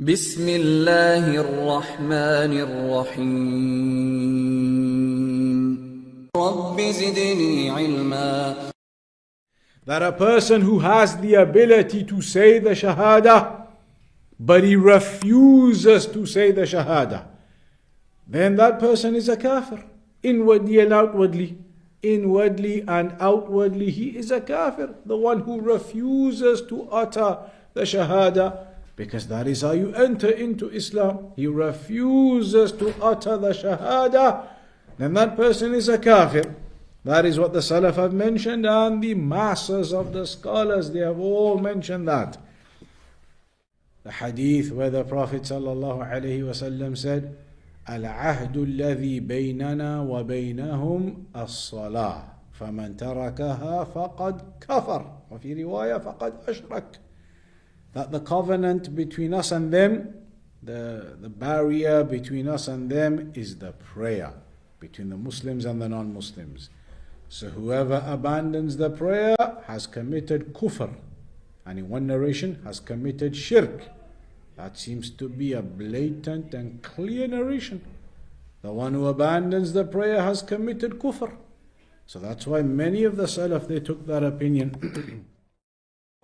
بسم الله الرحمن الرحيم رب زدني علما. That a person who has the ability to say the Shahada, but he refuses to say the Shahada, then that person is a kafir, inwardly and outwardly. Inwardly and outwardly he is a kafir, the one who refuses to utter the Shahada, because that is how you enter into Islam. He refuses to utter the Shahada, then that person is a kafir. That is what the Salaf have mentioned, and the masses of the scholars, they have all mentioned that. The Hadith where the Prophet ﷺ said, العهد الذي بيننا وبينهم الصلاة فمن تركها فقد كفر وفي رواية فقد أشرك. That the covenant between us and them, the barrier between us and them is the prayer between the Muslims and the non-Muslims. So whoever abandons the prayer has committed kufr, and in one narration has committed shirk. That seems to be a blatant and clear narration. The one who abandons the prayer has committed kufr. So that's why many of the Salaf, they took that opinion.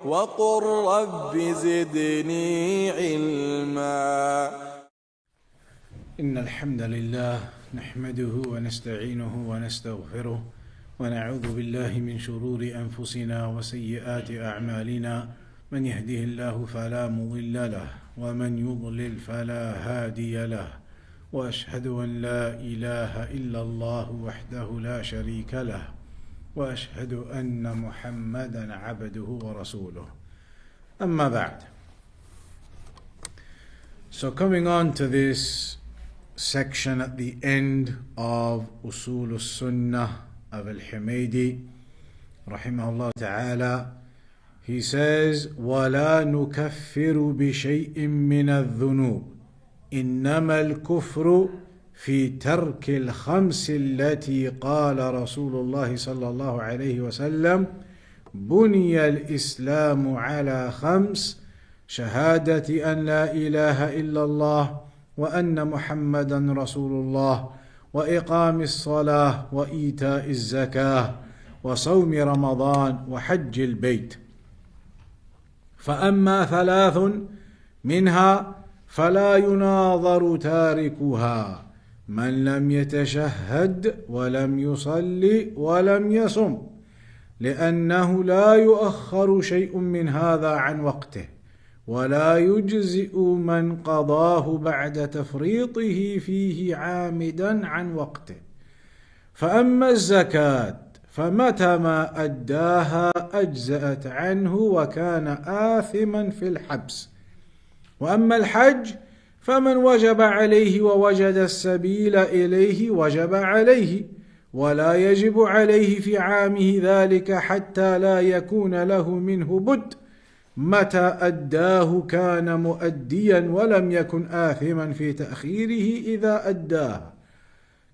وَقُلْ رَبِّ زِدْنِي عِلْمًا. إن الحمد لله نحمده ونستعينه ونستغفره ونعوذ بالله من شرور أنفسنا وسيئات أعمالنا. من يهده الله فلا مضل له ومن يضلل فلا هادي له. وأشهد أن لا إله إلا الله وحده لا شريك له وأشهد أن محمدا عبده ورسوله. أما بعد. So coming on to this section at the end of Usool-Us-Sunnah of Al-Humaydi rahimahullah ta'ala, he says, وَلَا نُكَفِّرُ بِشَيْءٍ مِّنَ الذُّنُوبِ إِنَّمَا الْكُفْرُ في ترك الخمس التي قال رسول الله صلى الله عليه وسلم بني الإسلام على خمس: شهادة أن لا إله إلا الله وأن محمدا رسول الله وإقام الصلاة وإيتاء الزكاة وصوم رمضان وحج البيت. فأما ثلاث منها فلا يناظر تاركها: من لم يتشهد ولم يصلي ولم يصم، لأنه لا يؤخر شيء من هذا عن وقته، ولا يجزئ من قضاه بعد تفريطه فيه عامدا عن وقته. فأما الزكاة فمتى ما أداها أجزأت عنه وكان آثما في الحبس. وأما الحج فمن وجب عليه ووجد السبيل إليه وجب عليه، ولا يجب عليه في عامه ذلك حتى لا يكون له منه بد. متى أداه كان مؤديا ولم يكن آثما في تأخيره إذا أداه،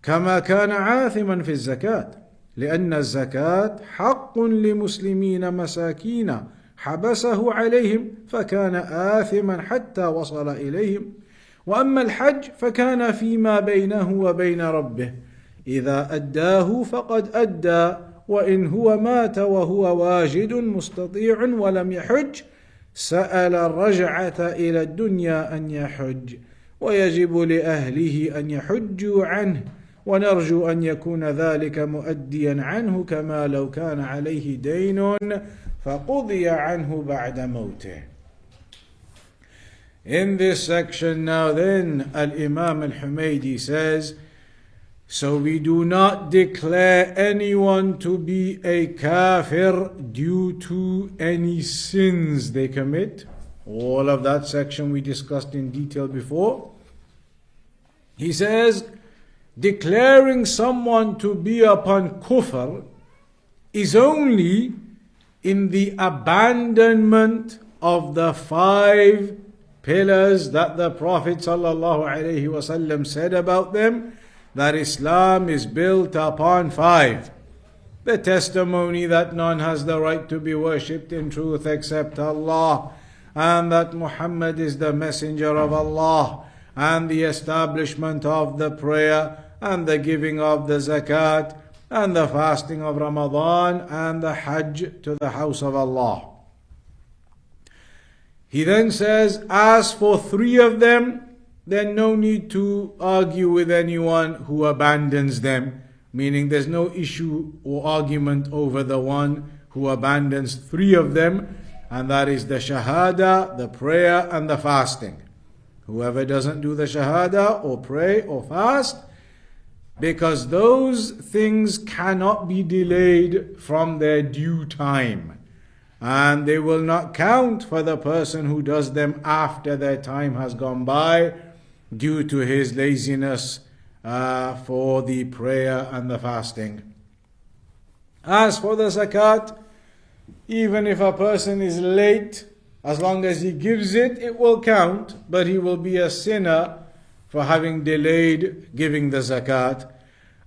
كما كان عاثما في الزكاة، لأن الزكاة حق لمسلمين مساكين حبسه عليهم فكان آثما حتى وصل إليهم. وأما الحج فكان فيما بينه وبين ربه، إذا أداه فقد أدى، وإن هو مات وهو واجد مستطيع ولم يحج سأل الرجعة إلى الدنيا أن يحج، ويجب لأهله أن يحجوا عنه، ونرجو أن يكون ذلك مؤديا عنه كما لو كان عليه دين فقضي عنه بعد موته. In this section now then, Al-Imam Al-Humaydi says, so we do not declare anyone to be a kafir due to any sins they commit. All of that section we discussed in detail before. He says, declaring someone to be upon kufr is only in the abandonment of the 5 pillars that the Prophet ﷺ said about them, that Islam is built upon 5. The testimony that none has the right to be worshipped in truth except Allah, and that Muhammad is the messenger of Allah, and the establishment of the prayer, and the giving of the zakat, and the fasting of Ramadan, and the Hajj to the house of Allah. He then says, as for three of them, then no need to argue with anyone who abandons them, meaning there's no issue or argument over the one who abandons three of them, and that is the shahada, the prayer, and the fasting. Whoever doesn't do the shahada or pray or fast, because those things cannot be delayed from their due time, and they will not count for the person who does them after their time has gone by due to his laziness for the prayer and the fasting. As for the zakat, even if a person is late, as long as he gives it, it will count, but he will be a sinner for having delayed giving the zakat.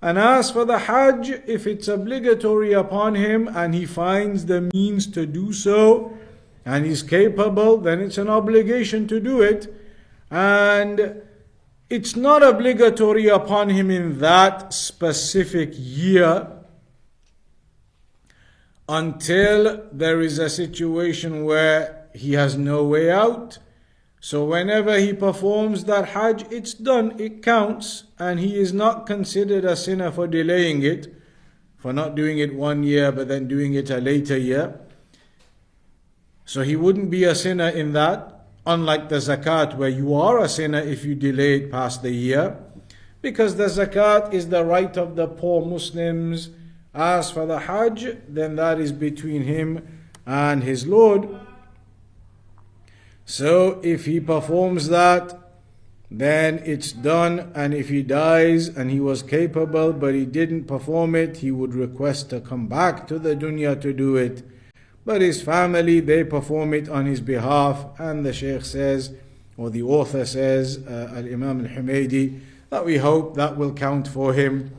And as for the Hajj, if it's obligatory upon him and he finds the means to do so and he's capable, then it's an obligation to do it. And it's not obligatory upon him in that specific year until there is a situation where he has no way out. So whenever he performs that Hajj, it's done, it counts, and he is not considered a sinner for delaying it, for not doing it 1 year but then doing it a later year. So he wouldn't be a sinner in that, unlike the zakat where you are a sinner if you delay it past the year, because the zakat is the right of the poor Muslims. As for the Hajj, then that is between him and his Lord. So if he performs that, then it's done, and if he dies and he was capable but he didn't perform it, he would request to come back to the dunya to do it. But his family, they perform it on his behalf, and the Shaykh says, or the author says, Al-Imam Al-Humaydi, that we hope that will count for him,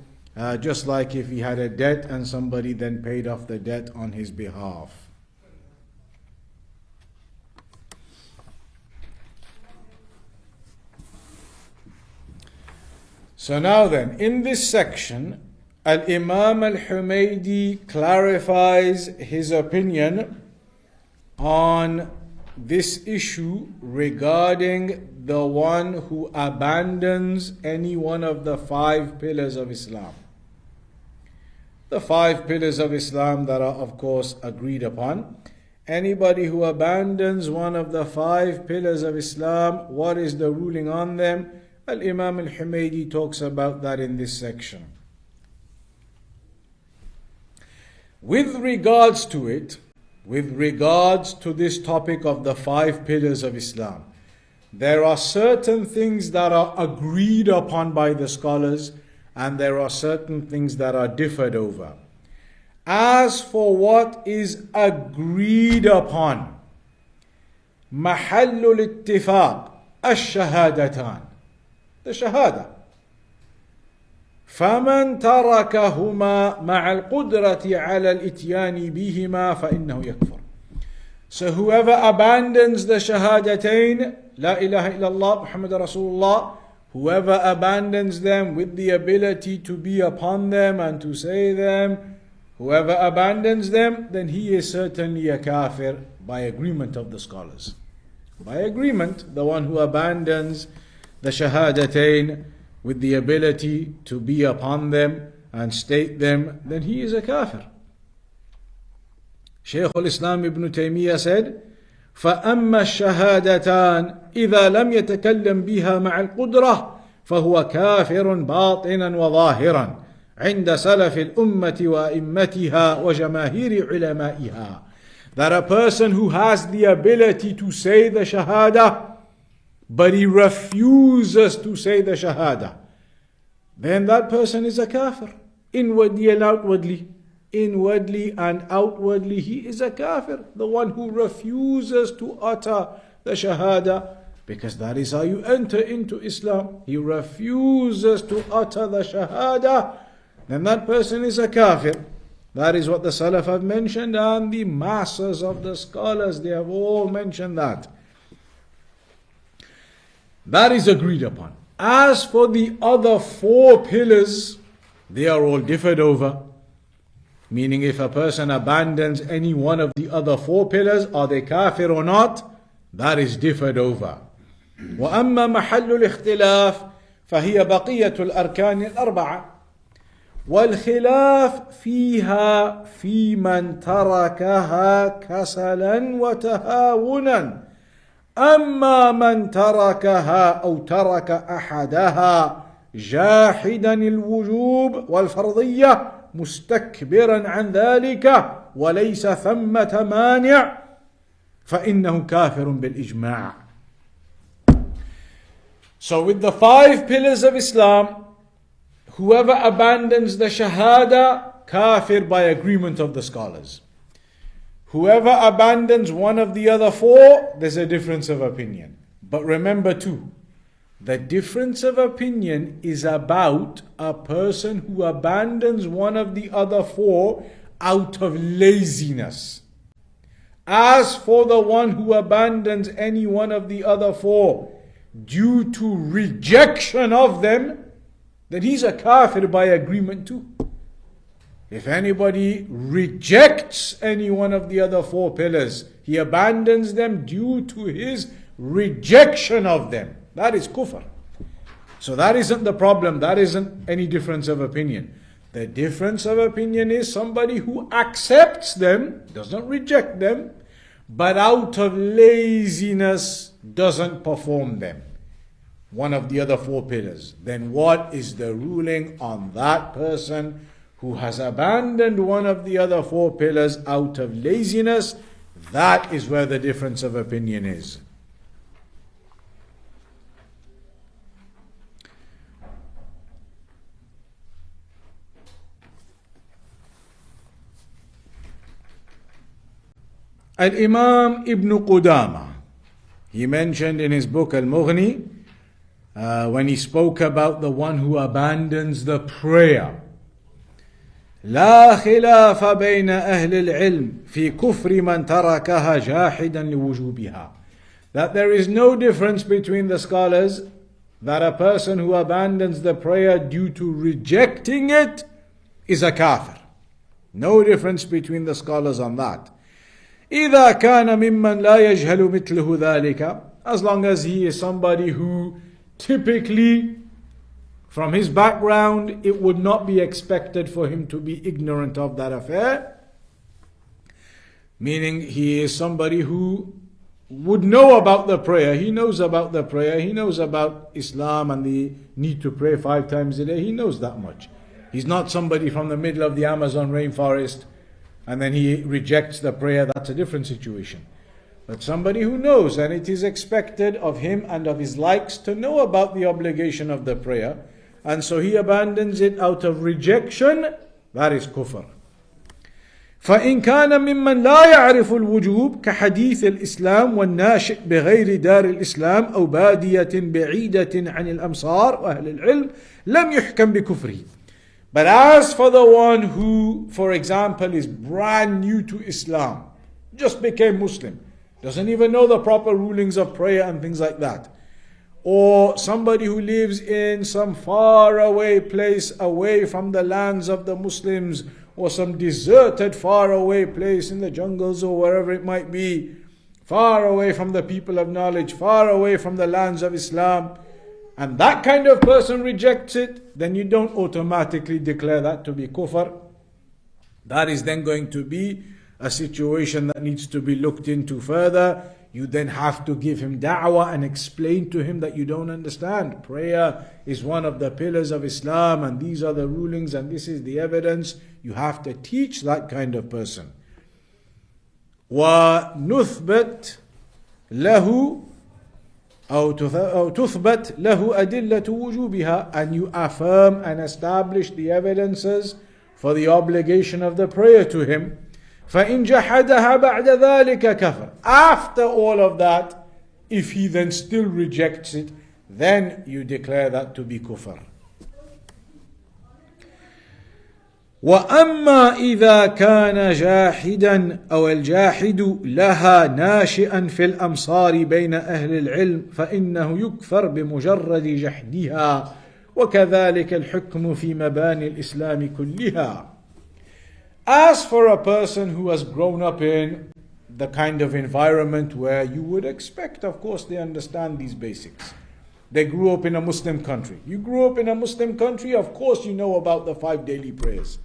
just like if he had a debt and somebody then paid off the debt on his behalf. So now then, in this section, Al-Imam Al-Humaydi clarifies his opinion on this issue regarding the one who abandons any one of the 5 pillars of Islam. The 5 pillars of Islam that are of course agreed upon. Anybody who abandons one of the 5 pillars of Islam, what is the ruling on them? Al-Imam Al-Humaydi talks about that in this section. With regards to it, with regards to this topic of the 5 pillars of Islam, there are certain things that are agreed upon by the scholars, and there are certain things that are differed over. As for what is agreed upon, محل الاتفاق الشهادتان, the shahada. فمن تركهما مع القدرة على الإتيان بهما فإنه يكفر. So whoever abandons the shahadatain, La ilaha illallah Muhammad Rasulullah, whoever abandons them with the ability to be upon them and to say them, whoever abandons them, then he is certainly a kafir by agreement of the scholars. By agreement, the one who abandons the shahadatain with the ability to be upon them and state them, then he is a kafir. Shaykh al-Islam ibn Taymiyyah said, فَأَمَّا الشَّهَادَتَانِ إِذَا لَمْ يَتَكَلَّمْ بِهَا مَعَ الْقُدْرَةِ فَهُوَ كَافِرٌ بَاطِنًا وَظَاهِرًا عند سلف الأمة وأئمتها وجماهير علمائها. That a person who has the ability to say the shahada, but he refuses to say the shahada, then that person is a kafir, inwardly and outwardly. Inwardly and outwardly he is a kafir, the one who refuses to utter the shahada, because that is how you enter into Islam. He refuses to utter the shahada, then that person is a kafir. That is what the Salaf have mentioned, and the masses of the scholars, they have all mentioned that. That is agreed upon. As for the other 4 pillars, they are all differed over. Meaning if a person abandons any one of the other 4 pillars, are they kafir or not? That is differed over. وأما محل الاختلاف فهي بقية الأركان الأربعة والخلاف فيها في من تركها كسلا وتهاونا أما من تركها أو ترك أحدها جاحدا الوجوب والفرضية مستكبرا عن ذلك وليس ثمة مانع فإنه كافر بالإجماع. So with the 5 pillars of Islam, whoever abandons the Shahada, kafir by agreement of the scholars. Whoever abandons one of the other 4, there's a difference of opinion. But remember too, the difference of opinion is about a person who abandons one of the other 4 out of laziness. As for the one who abandons any one of the other 4 due to rejection of them, then he's a kafir by agreement too. If anybody rejects any one of the other 4 pillars, he abandons them due to his rejection of them. That is kufr. So that isn't the problem. That isn't any difference of opinion. The difference of opinion is somebody who accepts them, doesn't reject them, but out of laziness doesn't perform them. One of the other 4 pillars. Then what is the ruling on that person who has abandoned one of the other 4 pillars out of laziness? That is where the difference of opinion is. Al-Imaam Ibn Qudama, he mentioned in his book Al-Mughni, when he spoke about the one who abandons the prayer, لا خلاف بين أهل العلم في كفر من تركها جاحدا لوجوبها. That there is no difference between the scholars that a person who abandons the prayer due to rejecting it is a kafir. No difference between the scholars on that. إذا كان ممن لا يجهل مثله ذلك, as long as he is somebody who typically, from his background, it would not be expected for him to be ignorant of that affair. Meaning he is somebody who would know about the prayer. He knows about the prayer. He knows about Islam and the need to pray 5 times a day. He knows that much. He's not somebody from the middle of the Amazon rainforest and then he rejects the prayer. That's a different situation. But somebody who knows, and it is expected of him and of his likes to know about the obligation of the prayer, and so he abandons it out of rejection, that is kufr. فإن كان ممن لا يعرف الوجوب كحديث الإسلام والناشئ بغير دار الإسلام أو بادية بعيدة عن الأمصار وأهل العلم لم يحكم بكفره. But as for the one who, for example, is brand new to Islam, just became Muslim, doesn't even know the proper rulings of prayer and things like that, or somebody who lives in some faraway place away from the lands of the Muslims, or some deserted faraway place in the jungles or wherever it might be, far away from the people of knowledge, far away from the lands of Islam, and that kind of person rejects it, then you don't automatically declare that to be kufr. That is then going to be a situation that needs to be looked into further. You then have to give him da'wah and explain to him that you don't understand. Prayer is one of the pillars of Islam and these are the rulings and this is the evidence. You have to teach that kind of person. وَنُثْبَتْ لَهُ أو تثبت له أدلة وجوبها, and you affirm and establish the evidences for the obligation of the prayer to him. فإن جحدها بعد ذلك كفر. After all of that, if he then still rejects it, then you declare that to be kufr. وأما إذا كان جاحدا أو الجاحد لها ناشئا في الأمصار بين أهل العلم فإنه يكفر بمجرد جحدها وكذلك الحكم في مباني الإسلام كلها. As for a person who has grown up in the kind of environment where you would expect, of course, they understand these basics. They grew up in a Muslim country. You grew up in a Muslim country, of course you know about the 5 daily prayers.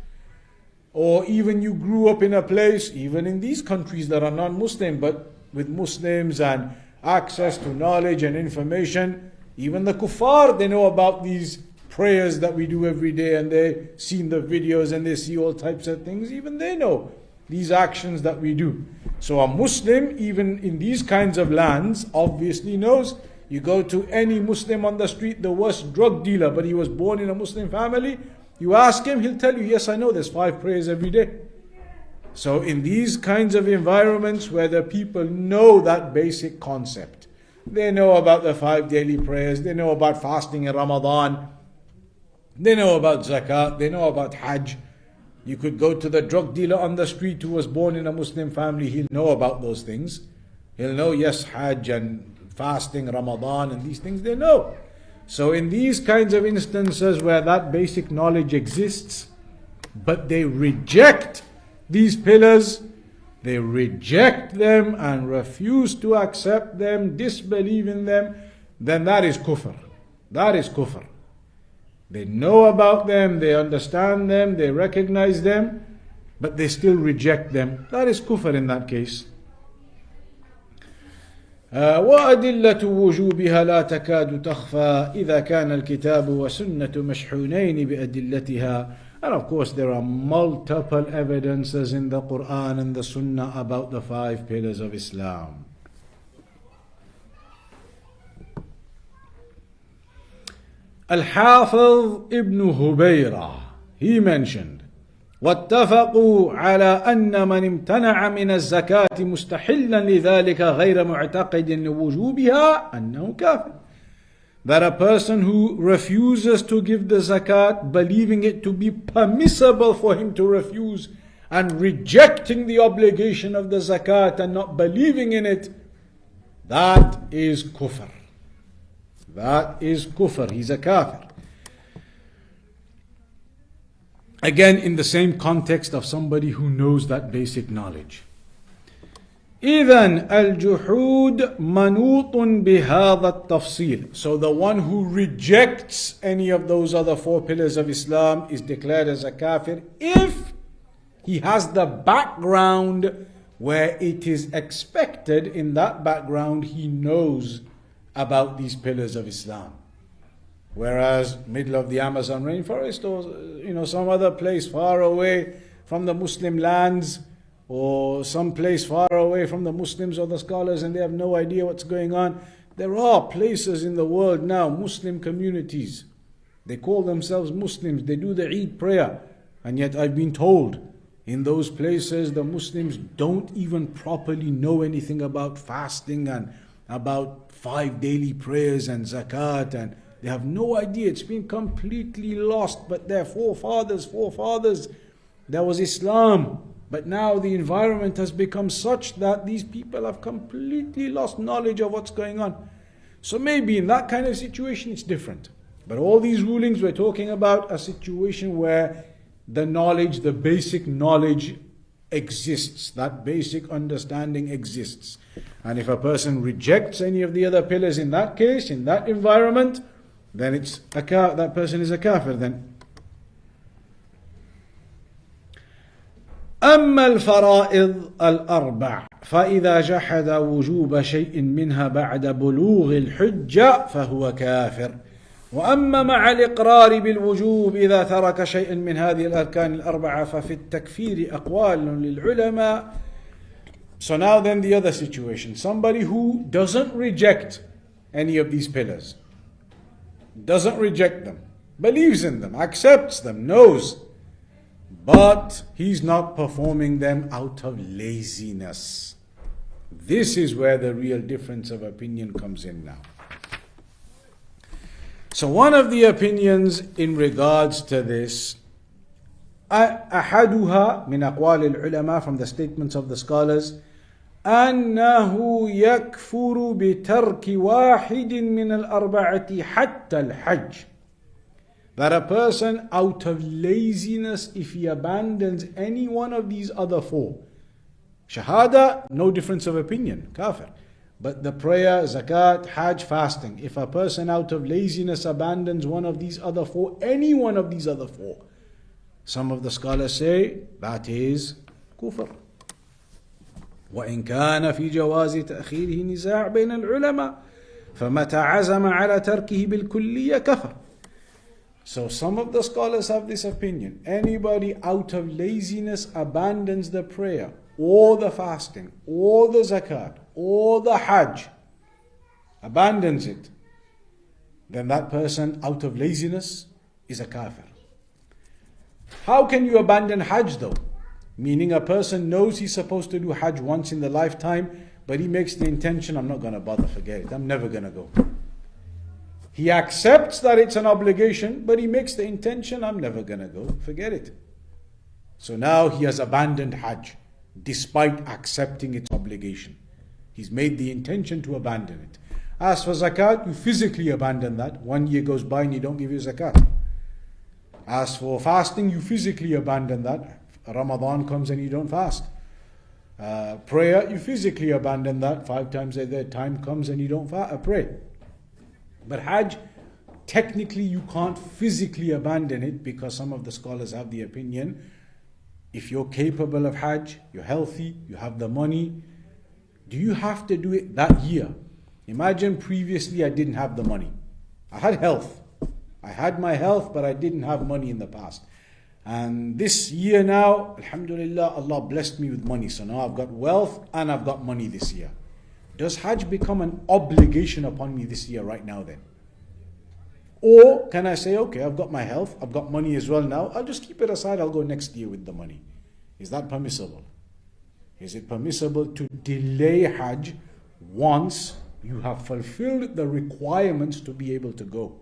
Or even you grew up in a place, even in these countries that are non-Muslim, but with Muslims and access to knowledge and information, even the kuffar, they know about these prayers that we do every day, and they've seen the videos and they see all types of things. Even they know these actions that we do. So a Muslim, even in these kinds of lands, obviously knows. You go to any Muslim on the street, the worst drug dealer, but he was born in a Muslim family, you ask him, he'll tell you, yes, I know there's 5 prayers every day. So in these kinds of environments where the people know that basic concept, they know about the 5 daily prayers, they know about fasting in Ramadan, they know about zakat, they know about hajj. You could go to the drug dealer on the street who was born in a Muslim family, he'll know about those things. He'll know, yes, hajj and fasting, Ramadan and these things, they know. So in these kinds of instances where that basic knowledge exists, but they reject these pillars, they reject them and refuse to accept them, disbelieve in them, then that is kufr. That is kufr. They know about them, they understand them, they recognize them, but they still reject them. That is kufr in that case. وأدلة وجوبها لا تكاد تخفى إذا كان الكتاب والسنة مشحونين بأدلتها. And of course there are multiple evidences in the Qur'an and the Sunnah about the 5 pillars of Islam. Al-Hafiz ibn Hubayra, he mentioned, واتفقوا على أن من امتنع من الزكاة مستحلا لذلك غير معتقد لوجوبها أنه كافر. That a person who refuses to give the zakat, believing it to be permissible for him to refuse, and rejecting the obligation of the zakat and not believing in it, that is kufr. That is kufr. He's a kafir. Again, in the same context of somebody who knows that basic knowledge. إذن الجحود منوط بهذا التفصيل. So the one who rejects any of those other 4 pillars of Islam is declared as a kafir if he has the background where it is expected in that background he knows about these pillars of Islam. Whereas middle of the Amazon rainforest or some other place far away from the Muslim lands, or some place far away from the Muslims or the scholars, and they have no idea what's going on. There are places in the world now, Muslim communities. They call themselves Muslims. They do the Eid prayer. And yet I've been told in those places the Muslims don't even properly know anything about fasting and about 5 daily prayers and zakat, and they have no idea. It's been completely lost. But their forefathers, there was Islam. But now the environment has become such that these people have completely lost knowledge of what's going on. So maybe in that kind of situation it's different. But all these rulings, we're talking about a situation where the knowledge, the basic knowledge exists. That basic understanding exists. And if a person rejects any of the other pillars in that case, in that environment, then that person is a kafir then. أما الفرائض الأربع فإذا جحد وجوب شيء منها بعد بلوغ الحجة فهو كافر. وأما مع الإقرار بالوجوب إذا ترك شيء من هذه الأركان الأربعة ففي التكفير أقوال للعلماء. So now then the other situation. Somebody who doesn't reject any of these pillars, doesn't reject them, believes in them, accepts them, knows, but he's not performing them out of laziness. This is where the real difference of opinion comes in now. So one of the opinions in regards to this, أحدها من أقوال العلماء, from the statements of the scholars, أنه يكفر بترك واحد من الأربعة حتى الحج. That a person out of laziness, if he abandons any one of these other four, Shahada, no difference of opinion, kafir. But the prayer, zakat, hajj, fasting, if a person out of laziness abandons one of these other four, any one of these other four, some of the scholars say that is kufr. وإن كان في جواز تأخيره نزاع بين العلماء فمتى عزم على تركه بالكلية كفر. So some of the scholars have this opinion. Anybody out of laziness abandons the prayer, or the fasting, or the zakat, or the hajj, abandons it, then that person out of laziness is a kafir. How can you abandon hajj though? Meaning a person knows he's supposed to do hajj once in the lifetime, but he makes the intention, I'm not going to bother, forget it, I'm never going to go. He accepts that it's an obligation, but he makes the intention, I'm never going to go, forget it. So now he has abandoned hajj, despite accepting its obligation. He's made the intention to abandon it. As for zakat, you physically abandon that. 1 year goes by and you don't give your zakat. As for fasting, you physically abandon that. Ramadan comes and you don't fast. Prayer, you physically abandon that. 5 times a day, time comes and you don't pray. But hajj, technically you can't physically abandon it, because some of the scholars have the opinion, if you're capable of hajj, you're healthy, you have the money, do you have to do it that year? Imagine previously I didn't have the money. I had health. I had my health, but I didn't have money in the past. And this year now, alhamdulillah, Allah blessed me with money. So now I've got wealth and I've got money this year. Does hajj become an obligation upon me this year right now then? Or can I say, okay, I've got my health, I've got money as well now, I'll just keep it aside, I'll go next year with the money. Is that permissible? Is it permissible to delay hajj once you have fulfilled the requirements to be able to go?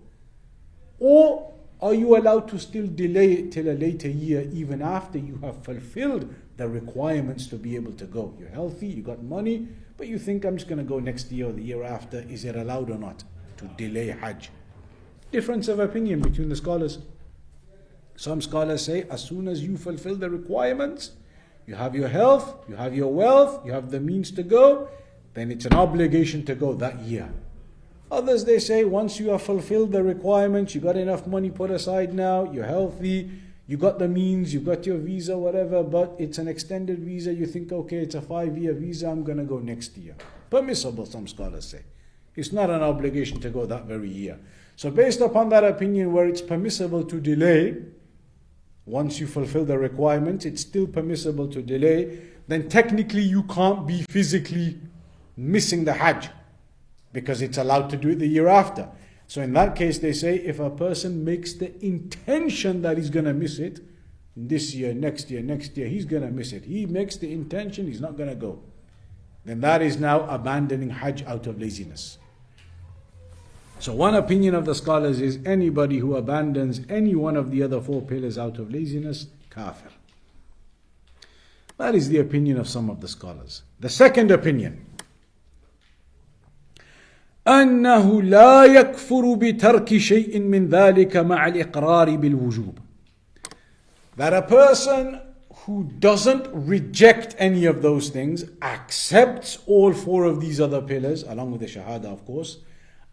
Or are you allowed to still delay it till a later year, even after you have fulfilled the requirements to be able to go? You're healthy, you got money, but you think, I'm just going to go next year or the year after. Is it allowed or not to delay hajj? Difference of opinion between the scholars. Some scholars say, as soon as you fulfill the requirements, you have your health, you have your wealth, you have the means to go, then it's an obligation to go that year. Others, they say, once you have fulfilled the requirements, you got enough money put aside now, you're healthy, you got the means, you got your visa, whatever, but it's an extended visa, you think, okay, it's a 5-year visa, I'm going to go next year. Permissible, some scholars say. It's not an obligation to go that very year. So based upon that opinion where it's permissible to delay, once you fulfill the requirements, it's still permissible to delay, then technically you can't be physically missing the hajj, because it's allowed to do it the year after. So in that case, they say, if a person makes the intention that he's going to miss it, this year, next year, he's going to miss it. He makes the intention, he's not going to go. Then that is now abandoning hajj out of laziness. So one opinion of the scholars is, anybody who abandons any one of the other 4 pillars out of laziness, kafir. That is the opinion of some of the scholars. The second opinion, أنه لا يكفر بترك شيء من ذلك مع الإقرار بالوجوب. That a person who doesn't reject any of those things, accepts all 4 of these other pillars, along with the shahada of course,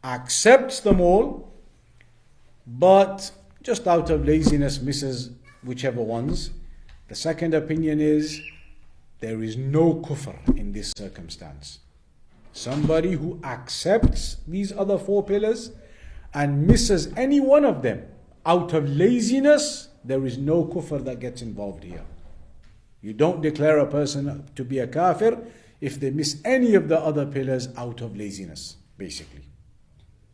accepts them all, but just out of laziness misses whichever ones. The second opinion is, there is no kufr in this circumstance. Somebody who accepts these other 4 pillars and misses any one of them out of laziness, there is no kufr that gets involved here. You don't declare a person to be a kafir if they miss any of the other pillars out of laziness, basically.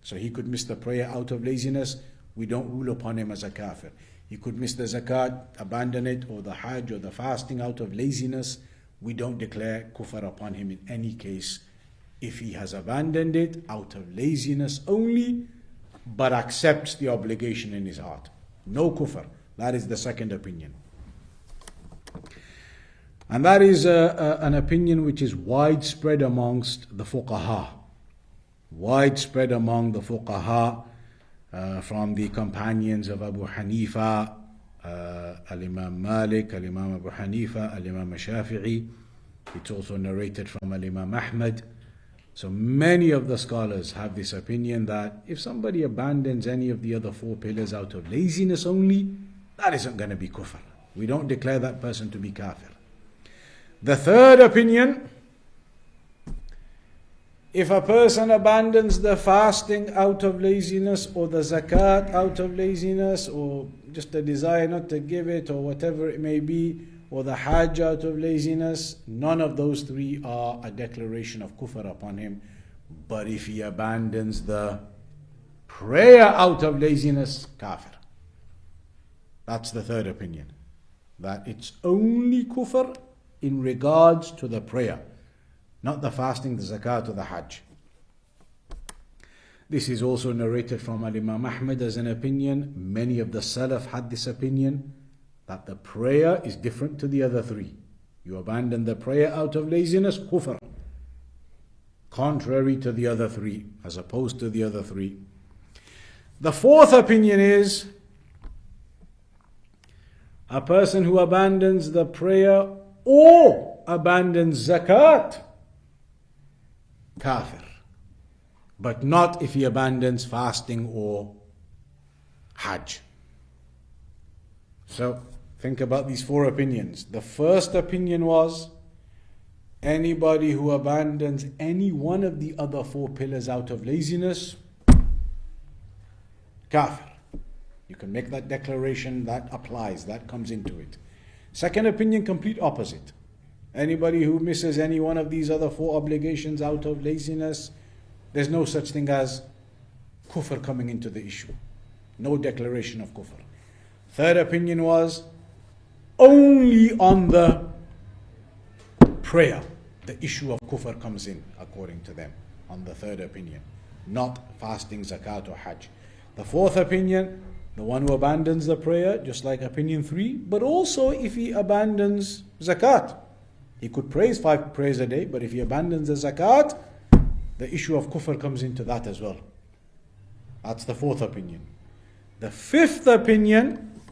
So he could miss the prayer out of laziness, we don't rule upon him as a kafir. He could miss the zakat, abandon it, or the hajj or the fasting out of laziness, we don't declare kufr upon him in any case, if he has abandoned it out of laziness only, but accepts the obligation in his heart. No kufr. That is the second opinion. And that is an opinion which is widespread amongst the fuqaha. Widespread among the fuqaha, from the companions of Abu Hanifa, Al-Imaam Malik, Al-Imaam Abu Hanifa, Al-Imaam Shafi'i. It's also narrated from Al-Imaam Ahmad. So many of the scholars have this opinion that if somebody abandons any of the other four pillars out of laziness only, that isn't going to be kufr. We don't declare that person to be kafir. The third opinion, if a person abandons the fasting out of laziness, or the zakat out of laziness, or just a desire not to give it, or whatever it may be, or the hajj out of laziness, none of those three are a declaration of kufr upon him. But if he abandons the prayer out of laziness, kafir. That's the third opinion. That it's only kufr in regards to the prayer, not the fasting, the zakat, or the hajj. This is also narrated from Al-Imam Ahmad as an opinion. Many of the Salaf had this opinion, that the prayer is different to the other three. You abandon the prayer out of laziness, kufr. Contrary to the other three, as opposed to the other three. The fourth opinion is a person who abandons the prayer or abandons zakat, kafir. But not if he abandons fasting or hajj. So think about these four opinions. The first opinion was anybody who abandons any one of the other four pillars out of laziness, kafir. You can make that declaration, that applies, that comes into it. Second opinion, complete opposite. Anybody who misses any one of these other four obligations out of laziness, there's no such thing as kufr coming into the issue. No declaration of kufr. Third opinion was only on the prayer the issue of kufr comes in, according to them, on the third opinion, not fasting, zakat, or hajj. The fourth opinion, the one who abandons the prayer, just like opinion 3, but also if he abandons zakat. He could pray 5 prayers a day, but if he abandons the zakat, the issue of kufr comes into that as well. That's the fourth opinion. The fifth opinion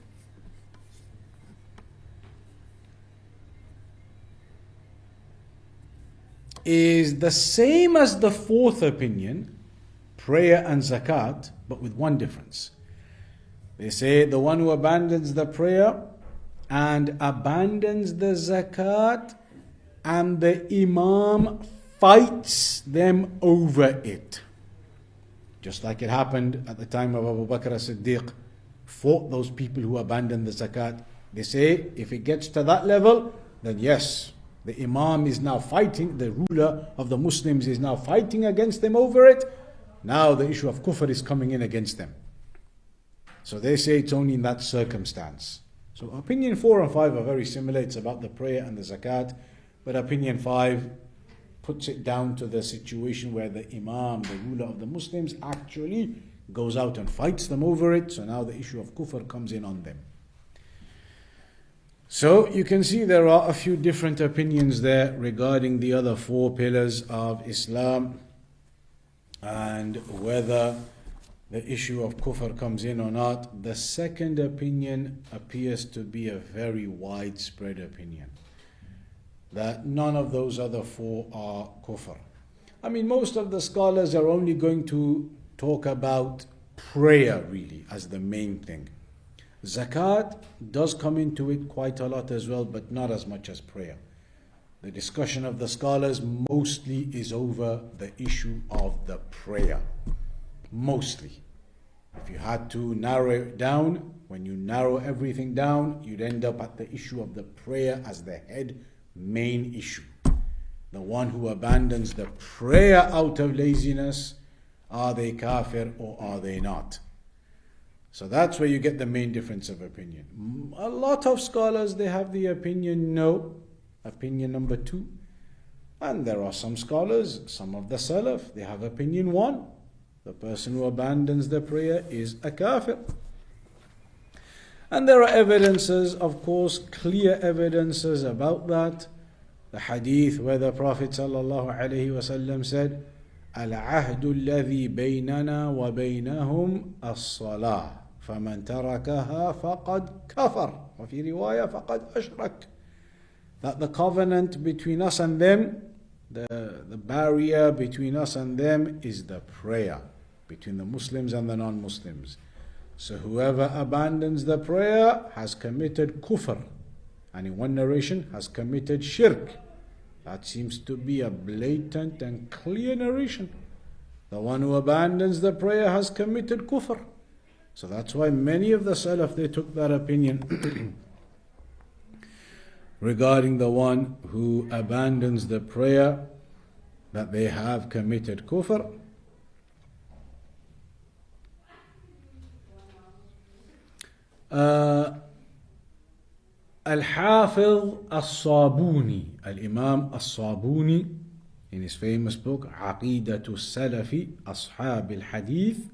is the same as the fourth opinion, prayer and zakat, but with one difference. They say the one who abandons the prayer and abandons the zakat, and the Imam fights them over it. Just like it happened at the time of Abu Bakr as-Siddiq, fought those people who abandoned the zakat. They say if it gets to that level, then yes, the Imam is now fighting, the ruler of the Muslims is now fighting against them over it. Now the issue of kufr is coming in against them. So they say it's only in that circumstance. So opinion 4 and 5 are very similar. It's about the prayer and the zakat. But opinion 5 puts it down to the situation where the Imam, the ruler of the Muslims, actually goes out and fights them over it. So now the issue of kufr comes in on them. So you can see there are a few different opinions there regarding the other 4 pillars of Islam, and whether the issue of kufr comes in or not. The second opinion appears to be a very widespread opinion, that none of those other 4 are kufr. I mean, most of the scholars are only going to talk about prayer really as the main thing. Zakat does come into it quite a lot as well, but not as much as prayer. The discussion of the scholars mostly is over the issue of the prayer. Mostly. If you had to narrow it down, when you narrow everything down, you'd end up at the issue of the prayer as the head main issue. The one who abandons the prayer out of laziness, are they kafir or are they not? So that's where you get the main difference of opinion. A lot of scholars, they have the opinion no, opinion number 2. And there are some scholars, some of the Salaf, they have opinion 1. The person who abandons the prayer is a kafir. And there are evidences, of course, clear evidences about that. The hadith where the Prophet ﷺ said, العهد الذي بيننا وبينهم الصلاة فمن تركها فقد كفر وفي رواية فقد أشرك. That the covenant between us and them, the barrier between us and them is the prayer between the Muslims and the non-Muslims. So whoever abandons the prayer has committed kufr, and in one narration has committed shirk. That seems to be a blatant and clear narration. The one who abandons the prayer has committed kufr. So that's why many of the Salaf, they took that opinion regarding the one who abandons the prayer, that they have committed kufr. Al-Hafiz As-Sabuni, Al-Imam As-Sabuni, in his famous book Aqeedah Salafi Ashab al-Hadith,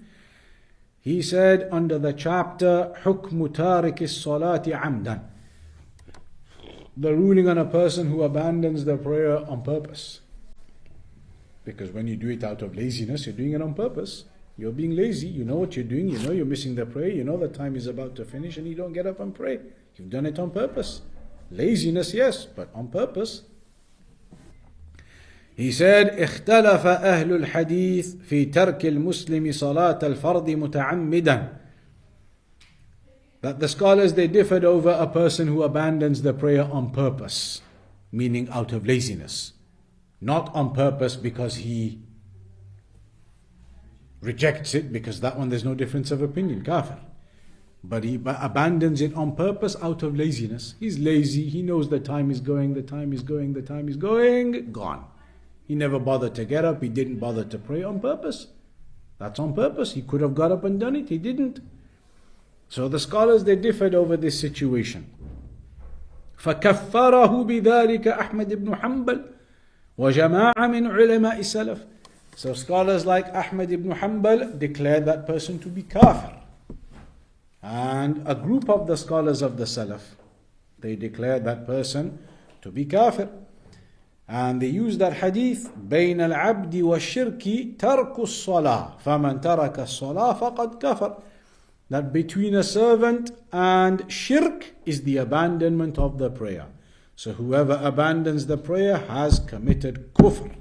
he said under the chapter حكم تارك الصلاة عمدا, the ruling on a person who abandons the prayer on purpose. Because when you do it out of laziness, you're doing it on purpose. You're being lazy, you know what you're doing, you know you're missing the prayer, you know the time is about to finish, and you don't get up and pray. You've done it on purpose. Laziness, yes, but on purpose. He said, اختلف أهل الحديث في ترك المسلم صلاة الفرض متعمدا. That the scholars, they differed over a person who abandons the prayer on purpose, meaning out of laziness. Not on purpose because he rejects it, because that one there's no difference of opinion, kafir. But he abandons it on purpose out of laziness. He's lazy, he knows the time is going, gone. He never bothered to get up, he didn't bother to pray on purpose. That's on purpose. He could have got up and done it, he didn't. So the scholars, they differed over this situation. فَكَفَّرَهُ بِذَلِكَ أحمد بن حنبل وجماعة من علماء السلف. So scholars like Ahmad ibn Hanbal declared that person to be kafir. And a group of the scholars of the Salaf, they declared that person to be kafir. And they used that hadith, بين العبد والشرك ترك الصلاة فمن ترك الصلاة فقد كفر. That between a servant and shirk is the abandonment of the prayer. So whoever abandons the prayer has committed kufr.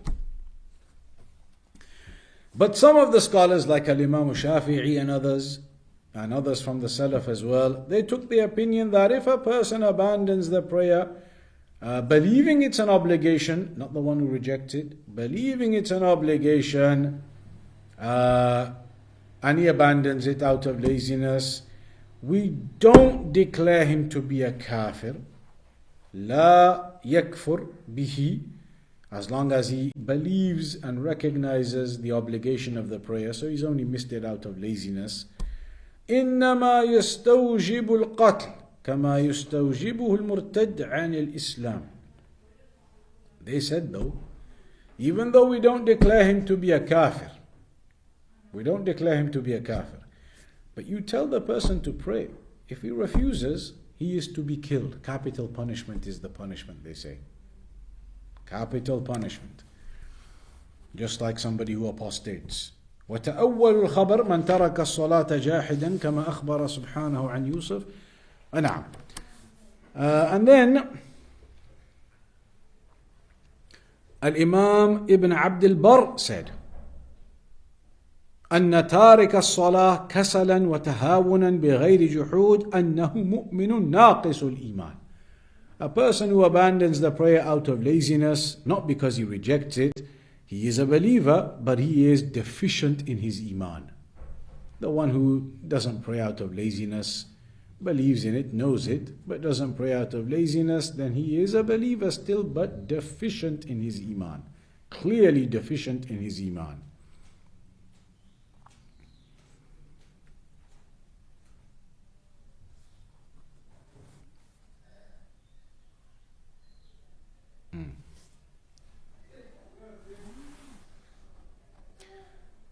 But some of the scholars like Al-Imaam Shafi'i and others from the Salaf as well, they took the opinion that if a person abandons the prayer, believing it's an obligation, not the one who rejects it, believing it's an obligation, and he abandons it out of laziness, we don't declare him to be a kafir. لا يكفر به, as long as he believes and recognizes the obligation of the prayer, so he's only missed it out of laziness. إنما يستوجب القتل كما يستوجبه المرتد عن الإسلام. They said though, even though we don't declare him to be a kafir, but you tell the person to pray. If he refuses, he is to be killed. Capital punishment is the punishment, they say. Capital punishment. Just like somebody who apostates. وتأول الخبر من ترك الصلاة جاحدا كما أخبر سبحانه عن يوسف. نعم. And then Al-Imam Ibn Abd al-Barr said, أن تارك الصلاة كسلا وتهاونا بغير جحود أنه مؤمن ناقص الإيمان. A person who abandons the prayer out of laziness, not because he rejects it, he is a believer, but he is deficient in his iman. The one who doesn't pray out of laziness, believes in it, knows it, but doesn't pray out of laziness, then he is a believer still, but deficient in his iman. Clearly deficient in his iman.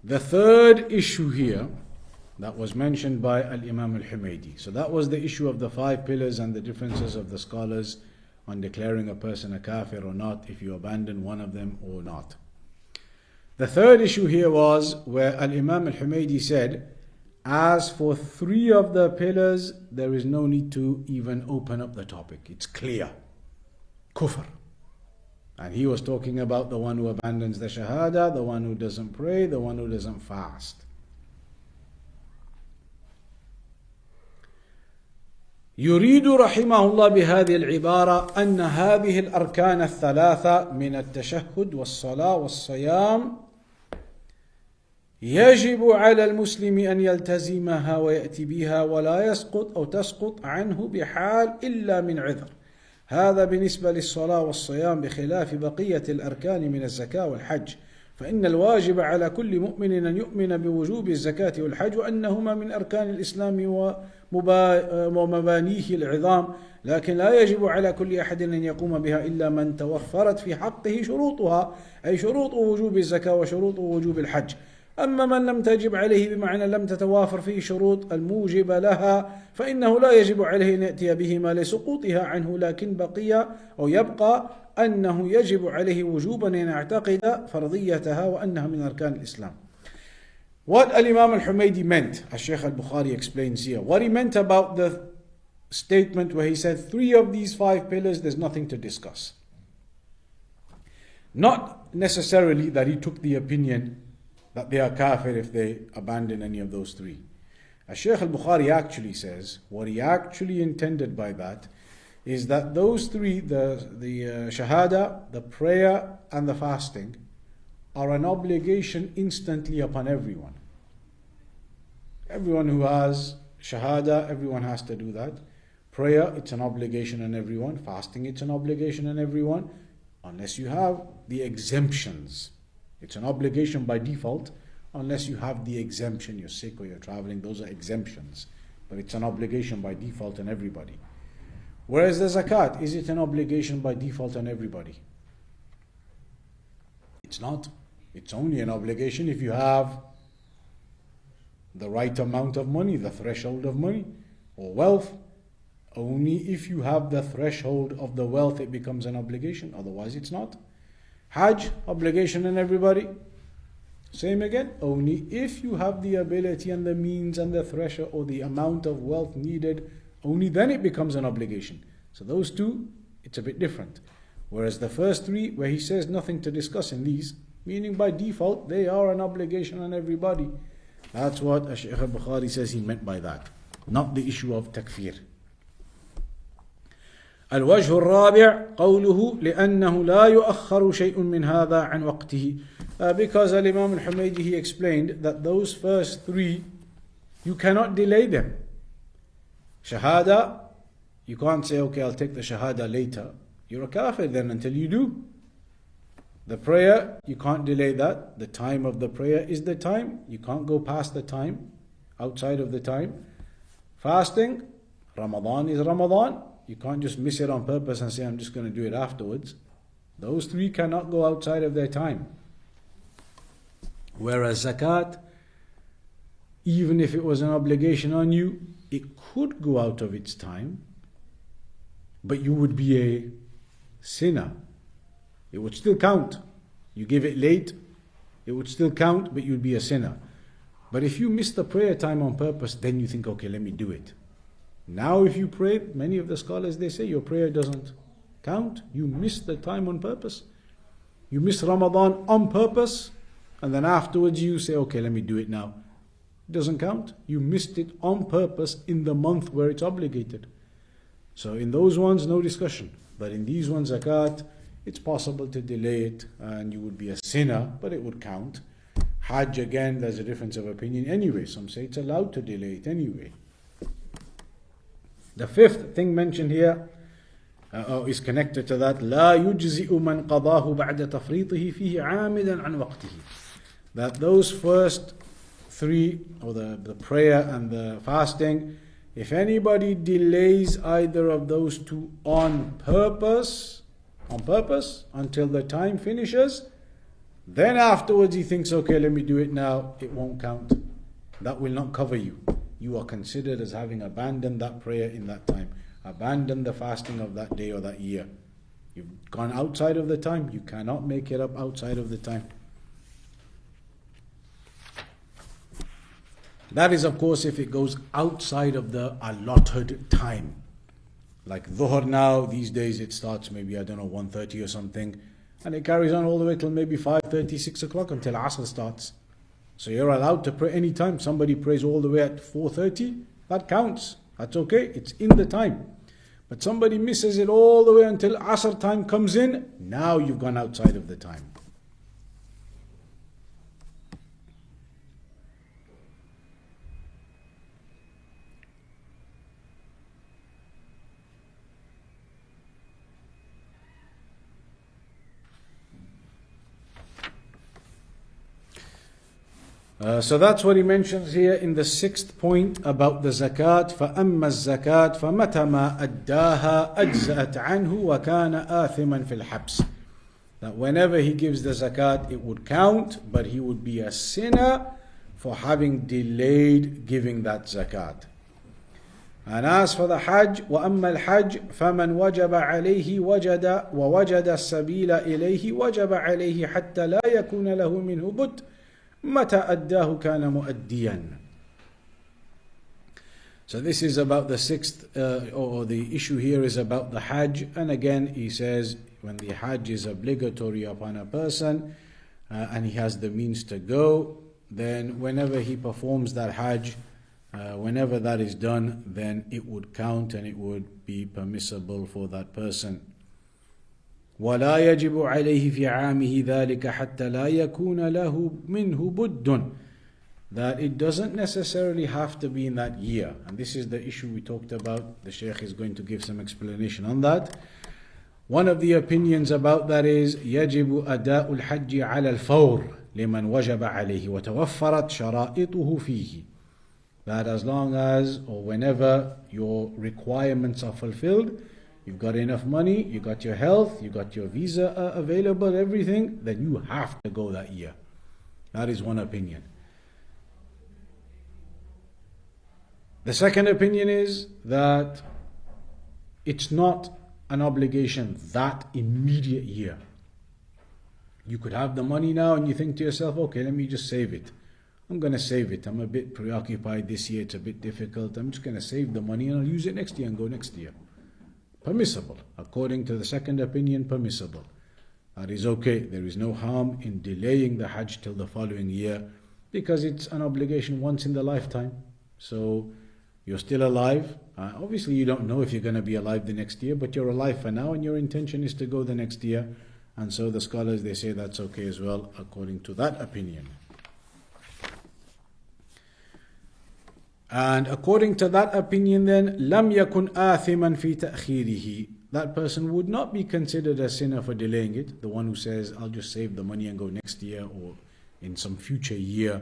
The third issue here that was mentioned by Al-Imam Al-Humaydi. So that was the issue of the 5 pillars and the differences of the scholars on declaring a person a kafir or not, if you abandon one of them or not. The third issue here was where Al-Imam Al-Humaydi said, as for 3 of the pillars, there is no need to even open up the topic. It's clear. Kufr. And he was talking about the one who abandons the shahada, the one who doesn't pray, the one who doesn't fast. يريد رحمه الله بهذه العبارة أن هذه الأركان الثلاثة من التشهد والصلاة والصيام يجب على المسلم أن يلتزمها ويأتي بها ولا يسقط أو تسقط عنه بحال إلا من عذر. هذا بالنسبة للصلاة والصيام بخلاف بقية الأركان من الزكاة والحج، فإن الواجب على كل مؤمن أن يؤمن بوجوب الزكاة والحج وأنهما من أركان الإسلام ومبانيه العظام، لكن لا يجب على كل أحد أن يقوم بها إلا من توفرت في حقه شروطها، أي شروط وجوب الزكاة وشروط وجوب الحج. أما من لم تجب عليه بمعنى لم تتوافر فيه شروط الموجب لها فإنه لا يجب عليه أن يأتي بهما لسقوطها عنه، لكن بقي أو يبقى أنه يجب عليه وجوبا أن يعتقد فرضيتها وأنها من أركان الإسلام. What Al-Imam Al-Humaydi meant, as Shaykh Al-Bukhari explains here, what he meant about the statement where he said 3 of these 5 pillars there's nothing to discuss. Not necessarily that he took the opinion that they are kafir if they abandon any of those 3. As Shaykh Al-Bukhari actually says, what he actually intended by that is that those 3, the shahada, the prayer and the fasting, are an obligation instantly upon everyone. Everyone who has shahada, everyone has to do that. Prayer, it's an obligation on everyone. Fasting, it's an obligation on everyone, unless you have the exemptions. It's an obligation by default, unless you have the exemption, you're sick or you're traveling, those are exemptions. But it's an obligation by default on everybody. Whereas the zakat, is it an obligation by default on everybody? It's not. It's only an obligation if you have the right amount of money, the threshold of money or wealth. Only if you have the threshold of the wealth it becomes an obligation, otherwise it's not. Hajj, obligation on everybody. Same again, only if you have the ability and the means and the threshold or the amount of wealth needed, only then it becomes an obligation. So those 2, it's a bit different. Whereas the first 3, where he says nothing to discuss in these, meaning by default, they are an obligation on everybody. That's what Shaykh Al-Bukhari says he meant by that. Not the issue of takfir. الوجه الرابع قوله لأنه لا يؤخر شيء من هذا عن وقته. Because Al-Imam Al-Humaydi, he explained that those first 3, you cannot delay them. Shahada, you can't say, okay, I'll take the shahada later. You're a kafir then until you do. The prayer, you can't delay that. The time of the prayer is the time. You can't go past the time, outside of the time. Fasting, Ramadan is Ramadan. You can't just miss it on purpose and say, I'm just going to do it afterwards. Those 3 cannot go outside of their time. Whereas zakat, even if it was an obligation on you, it could go out of its time, but you would be a sinner. It would still count. You give it late, it would still count, but you'd be a sinner. But if you miss the prayer time on purpose, then you think, okay, let me do it. Now if you pray, many of the scholars, they say your prayer doesn't count. You miss the time on purpose. You miss Ramadan on purpose, and then afterwards you say, okay, let me do it now. It doesn't count. You missed it on purpose in the month where it's obligated. So in those ones, no discussion. But in these ones, zakat, it's possible to delay it and you would be a sinner, but it would count. Hajj, again, there's a difference of opinion anyway. Some say it's allowed to delay it anyway. The 5th thing mentioned here is connected to that. لا يجزئ من قضاه بعد تفريطه فيه عامدا عن وقته. That those first 3, or the prayer and the fasting, if anybody delays either of those 2 on purpose until the time finishes, then afterwards he thinks, okay, let me do it now, it won't count. That will not cover you. You are considered as having abandoned that prayer in that time. Abandon the fasting of that day or that year. You've gone outside of the time. You cannot make it up outside of the time. That is, of course, if it goes outside of the allotted time. Like Dhuhr now, these days it starts maybe, 1:30 or something. And it carries on all the way till maybe 5:30, 6 o'clock until Asr starts. So you're allowed to pray any time. Somebody prays all the way at 4:30, that counts. That's okay, it's in the time. But somebody misses it all the way until Asr time comes in, now you've gone outside of the time. So that's what he mentions here in the 6th point about the zakat. فَأَمَّا الزَّكَاةِ فَمَتَى مَا أَدَّاهَا أَجْزَأَتْ عَنْهُ وَكَانَ آثِمًا فِي الْحَبْسِ. That whenever he gives the zakat, it would count, but he would be a sinner for having delayed giving that zakat. And as for the Hajj, وَأَمَّا الْحَجْ فَمَنْ وَجَبَ عَلَيْهِ وَوَجَدَ السَّبِيلَ إِلَيْهِ وَجَبَ عَلَيْهِ حَتَّى لَا يَكُونَ لَهُ مِنْهُ بُدٌّ مَتَى أَدَّاهُ كَانَ مُؤَدِّيًا. So this is about the 6th, or the issue here is about the Hajj. And again, he says, when the Hajj is obligatory upon a person, and he has the means to go, then whenever he performs that Hajj, whenever that is done, then it would count and it would be permissible for that person. ولا يجب عليه في عامه ذلك حتى لا يكون له منه بد. That it doesn't necessarily have to be in that year. And this is the issue we talked about. The Shaykh is going to give some explanation on that. One of the opinions about that is يجب أداء الحج على الفور لمن وجب عليه وتوفرت شرائطه فيه. That as long as or whenever your requirements are fulfilled, you've got enough money, you got your health, you got your visa available, everything, then you have to go that year. That is one opinion. The second opinion is that it's not an obligation that immediate year. You could have the money now and you think to yourself, okay, let me just save it. I'm going to save it. I'm a bit preoccupied this year, it's a bit difficult. I'm just going to save the money and I'll use it next year and go next year. Permissible. According to the second opinion, permissible. That is okay. There is no harm in delaying the Hajj till the following year because it's an obligation once in the lifetime. So you're still alive. Obviously you don't know if you're going to be alive the next year, but you're alive for now and your intention is to go the next year. And so the scholars, they say that's okay as well according to that opinion. And according to that opinion then, لَمْ يَكُنْ آثِمًا فِي تَأْخِيرِهِ. That person would not be considered a sinner for delaying it. The one who says, I'll just save the money and go next year or in some future year.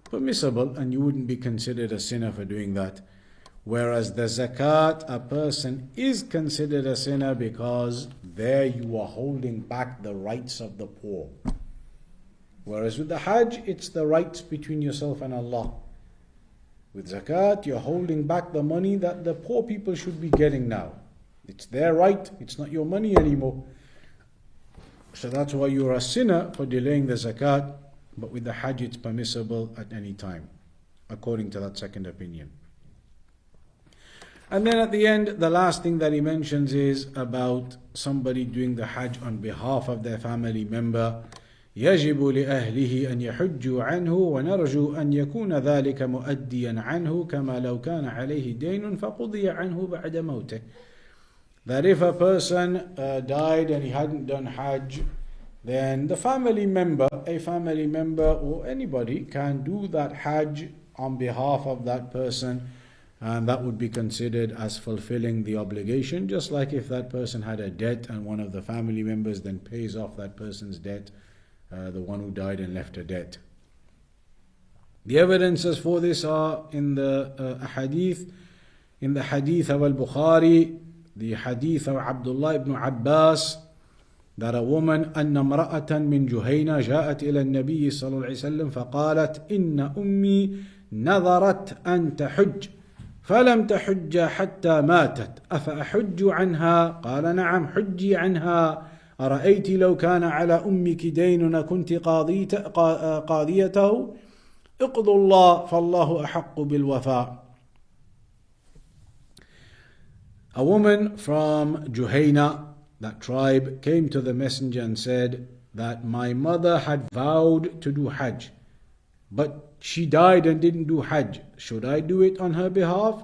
Permissible, and you wouldn't be considered a sinner for doing that. Whereas the zakat, a person is considered a sinner because there you are holding back the rights of the poor. Whereas with the Hajj, it's the rights between yourself and Allah. With zakat, you're holding back the money that the poor people should be getting now. It's their right, it's not your money anymore. So that's why you're a sinner for delaying the zakat, but with the Hajj it's permissible at any time, according to that second opinion. And then at the end, the last thing that he mentions is about somebody doing the Hajj on behalf of their family member. يجب لأهله أن يحجوا عنه ونرجو أن يكون ذلك مؤديا عنه كما لو كان عليه دين فقضي عنه بعد موته. That if a person died and he hadn't done Hajj, then the family member, a family member or anybody can do that Hajj on behalf of that person, and that would be considered as fulfilling the obligation, just like if that person had a debt and one of the family members then pays off that person's debt, the one who died and left a debt. The evidences for this are in the hadith, in the Hadith of al-Bukhari, the Hadith of Abdullah ibn Abbas, that a woman أن امرأة من جهينة جاءت إلى النبي صلى الله عليه وسلم فقالت إن أمي نذرت أن تحج فلم تحج حتى ماتت أفأحج عنها؟ قال نعم حجي عنها. أرأيت لو كان على أمك دين كنت قاضيته؟ اقضوا الله فالله أحق بالوفاء. A woman from Juhayna, that tribe, came to the messenger and said that my mother had vowed to do Hajj, but she died and didn't do Hajj. Should I do it on her behalf?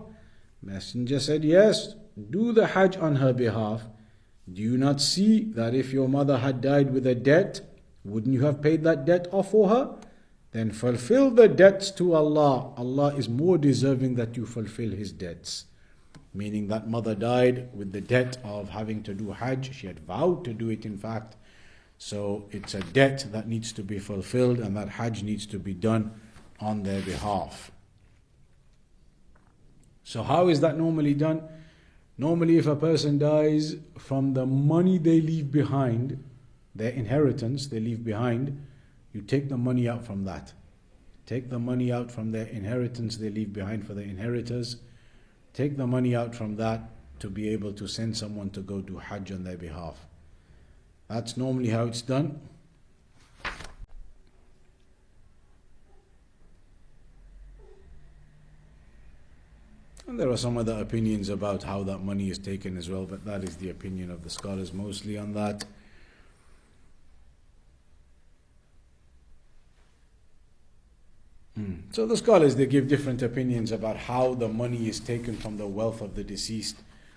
Messenger said, yes, do the Hajj on her behalf. Do you not see that if your mother had died with a debt, wouldn't you have paid that debt off for her? Then fulfill the debts to Allah. Allah is more deserving that you fulfill His debts. Meaning that mother died with the debt of having to do Hajj. She had vowed to do it, in fact. So it's a debt that needs to be fulfilled, and that Hajj needs to be done on their behalf. So how is that normally done? Normally, if a person dies, from the money they leave behind, their inheritance they leave behind, you take the money out from that. Take the money out from their inheritance they leave behind for the inheritors. Take the money out from that to be able to send someone to go do Hajj on their behalf. That's normally how it's done. And there are some other opinions about how that money is taken as well, but that is the opinion of the scholars mostly on that. So the scholars, they give different opinions about how the money is taken from the wealth of the deceased.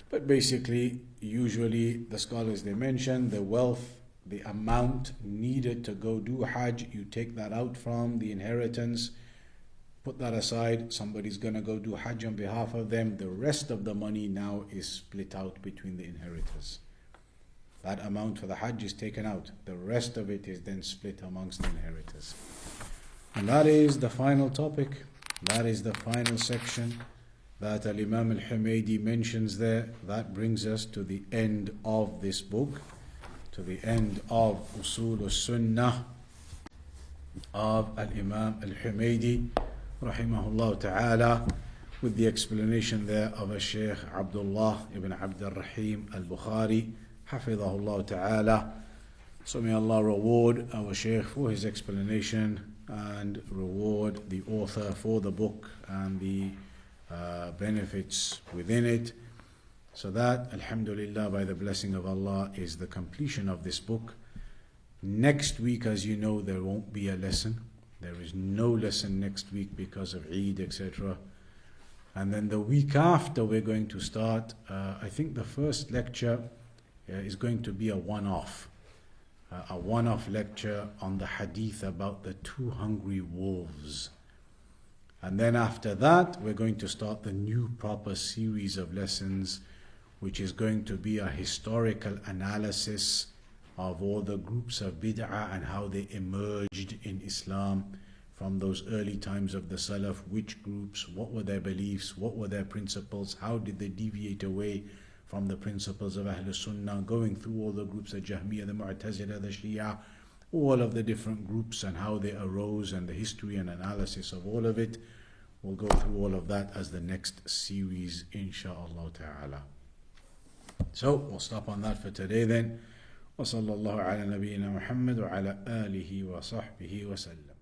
But basically, usually the scholars, they mention the wealth, the amount needed to go do Hajj, you take that out from the inheritance, put that aside, somebody's going to go do Hajj on behalf of them. The rest of the money now is split out between the inheritors. That amount for the Hajj is taken out. The rest of it is then split amongst the inheritors. And that is the final topic. That is the final section that Al-Imam Al-Humaydi mentions there. That brings us to the end of this book, to the end of Usool-Us-Sunnah of Al-Imam Al-Humaydi rahimahullah ta'ala, with the explanation there of Shaykh Abdullah ibn Abd al-Rahim al-Bukhari hafidhahullah ta'ala. So may Allah reward our Shaykh for his explanation and reward the author for the book and the benefits within it. So that, alhamdulillah, by the blessing of Allah, is the completion of this book. Next week, as you know, there won't be a lesson. There is no lesson next week because of Eid, etc. And then the week after, we're going to start, I think the first lecture is going to be a one-off lecture on the hadith about the two hungry wolves. And then after that, we're going to start the new proper series of lessons, which is going to be a historical analysis of all the groups of bid'ah and how they emerged in Islam from those early times of the Salaf. Which groups, what were their beliefs, what were their principles, how did they deviate away from the principles of Sunnah, going through all the groups, the Jahmiyyah, the Mu'tazila, the Shia, all of the different groups and how they arose and the history and analysis of all of it. We'll go through all of that as the next series, insha'Allah ta'ala. So we'll stop on that for today then. وصلى الله على نبينا محمد وعلى آله وصحبه وسلم.